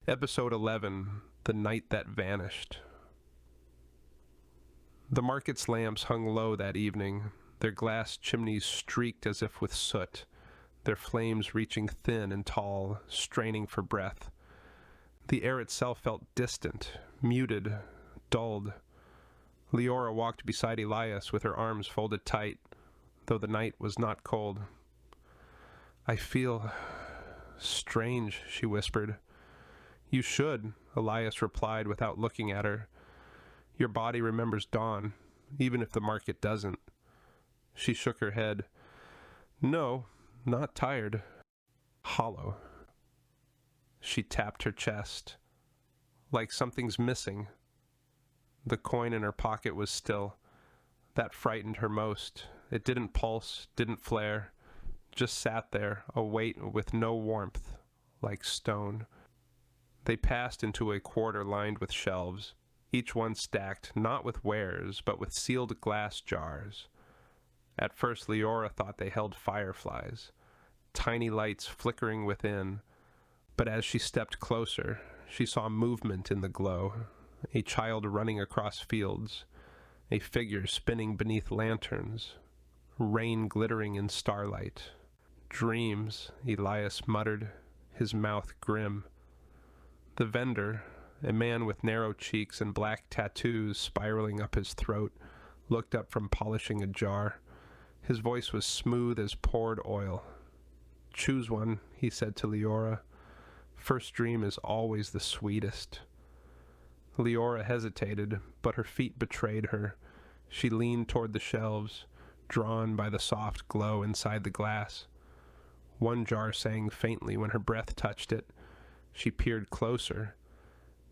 Episode 11, The Night That Vanished. The market's lamps hung low that evening, their glass chimneys streaked as if with soot, their flames reaching thin and tall, straining for breath. The air itself felt distant, muted, dulled. Liora walked beside Elias with her arms folded tight, though the night was not cold. "I feel strange," she whispered. "You should," Elias replied without looking at her. "Your body remembers dawn, even if the market doesn't." She shook her head. "No, not tired. Hollow." She tapped her chest. "Like something's missing." The coin in her pocket was still. That frightened her most. It didn't pulse, didn't flare, just sat there, a weight with no warmth, like stone. They passed into a quarter lined with shelves, each one stacked not with wares, but with sealed glass jars. At first Liora thought they held fireflies, tiny lights flickering within, but as she stepped closer, she saw movement in the glow, a child running across fields, a figure spinning beneath lanterns, rain glittering in starlight. "Dreams," Elias muttered, his mouth grim. The vendor, a man with narrow cheeks and black tattoos spiraling up his throat, looked up from polishing a jar. His voice was smooth as poured oil. "Choose one," he said to Liora. "First dream is always the sweetest." Liora hesitated, but her feet betrayed her. She leaned toward the shelves, drawn by the soft glow inside the glass. One jar sang faintly when her breath touched it. She peered closer.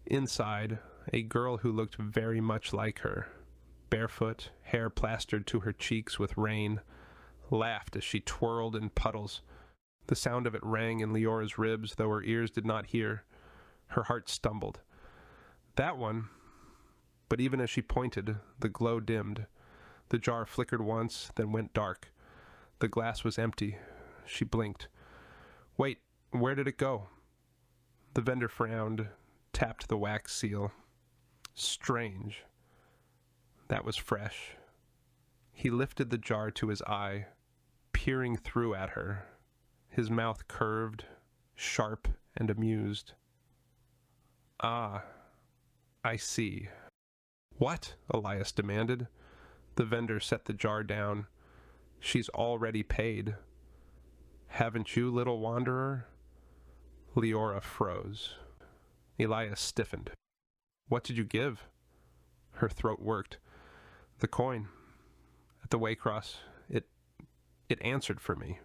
Inside, a girl who looked very much like her, barefoot, hair plastered to her cheeks with rain, laughed as she twirled in puddles. The sound of it rang in Leora's ribs, though her ears did not hear. Her heart stumbled. "That one!" But even as she pointed, the glow dimmed. The jar flickered once, then went dark. The glass was empty. She blinked. "Wait, where did it go?" The vendor frowned, tapped the wax seal. "Strange." That was fresh. He lifted the jar to his eye, peering through at her, his mouth curved, sharp and amused. "Ah, I see." "What?" Elias demanded. The vendor set the jar down. "She's already paid." "Haven't you, little wanderer?" Liora froze. Elias stiffened. "What did you give?" Her throat worked. "The coin. At the Waycross. It answered for me."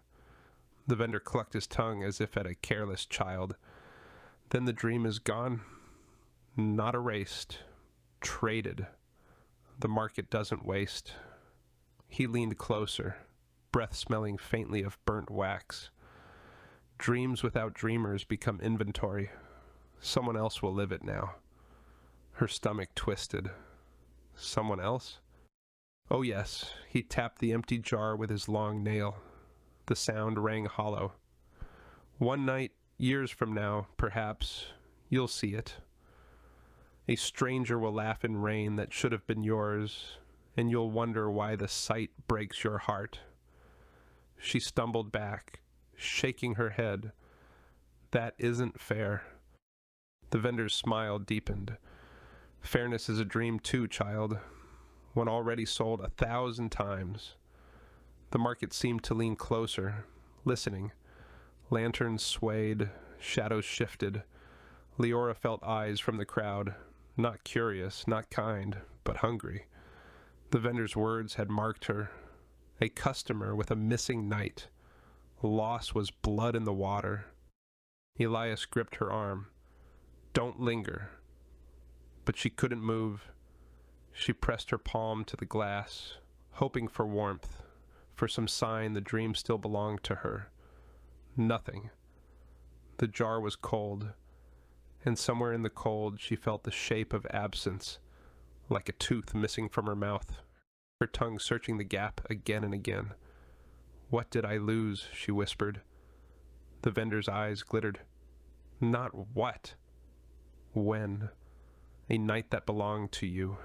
The vendor clucked his tongue as if at a careless child. "Then the dream is gone? Not erased. Traded. The market doesn't waste." He leaned closer, breath smelling faintly of burnt wax. "Dreams without dreamers become inventory. Someone else will live it now." Her stomach twisted. Someone else? Oh yes, he tapped the empty jar with his long nail. The sound rang hollow. "One night, years from now, perhaps, you'll see it. A stranger will laugh in rain that should have been yours, and you'll wonder why the sight breaks your heart." She stumbled back, shaking her head. "That isn't fair." The vendor's smile deepened. "Fairness is a dream too, child. One already sold 1,000 times." The market seemed to lean closer, listening. Lanterns swayed, shadows shifted. Liora felt eyes from the crowd, not curious, not kind, but hungry. The vendor's words had marked her. A customer with a missing night. Loss was blood in the water. Elias gripped her arm. "Don't linger." But she couldn't move. She pressed her palm to the glass, hoping for warmth, for some sign the dream still belonged to her. Nothing. The jar was cold, and somewhere in the cold she felt the shape of absence, like a tooth missing from her mouth, her tongue searching the gap again and again. "What did I lose?" she whispered. The vendor's eyes glittered. "Not what?" When? A night that belonged to you.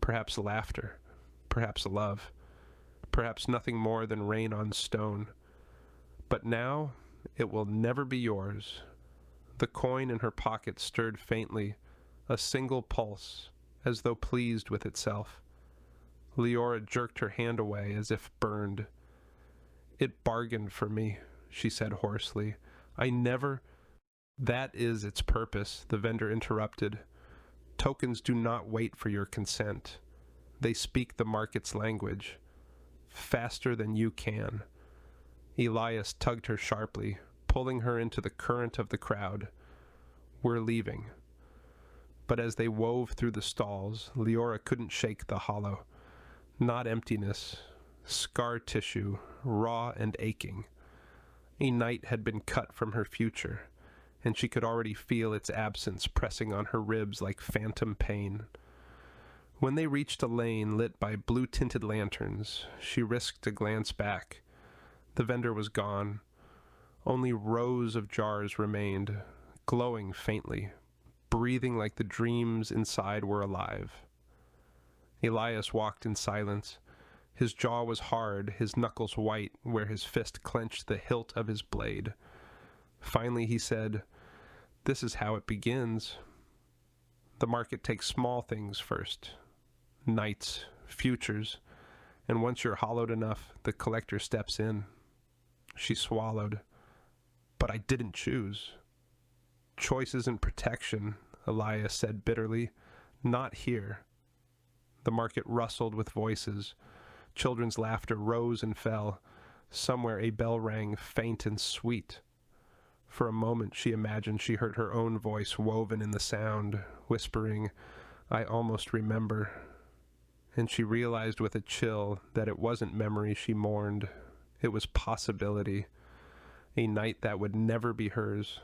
Perhaps laughter. Perhaps love. Perhaps nothing more than rain on stone. But now it will never be yours. The coin in her pocket stirred faintly, a single pulse, as though pleased with itself. Liora jerked her hand away as if burned. "It bargained for me," she said hoarsely. "I never—" "That is its purpose," the vendor interrupted. "Tokens do not wait for your consent. They speak the market's language. Faster than you can." Elias tugged her sharply, pulling her into the current of the crowd. "We're leaving." But as they wove through the stalls, Liora couldn't shake the hollow. Not emptiness, scar tissue, raw and aching. A night had been cut from her future, and she could already feel its absence pressing on her ribs like phantom pain. When they reached a lane lit by blue-tinted lanterns, she risked a glance back. The vendor was gone. Only rows of jars remained, glowing faintly, breathing like the dreams inside were alive. Elias walked in silence. His jaw was hard, his knuckles white where his fist clenched the hilt of his blade. Finally he said, "This is how it begins. The market takes small things first. Nights, futures, and once you're hollowed enough, the collector steps in." She swallowed. "But I didn't choose." "Choice isn't protection," Elias said bitterly. "Not here." The market rustled with voices. Children's laughter rose and fell. Somewhere a bell rang, faint and sweet. For a moment she imagined she heard her own voice woven in the sound, whispering, "I almost remember." And she realized with a chill that it wasn't memory she mourned. It was possibility. A night that would never be hers.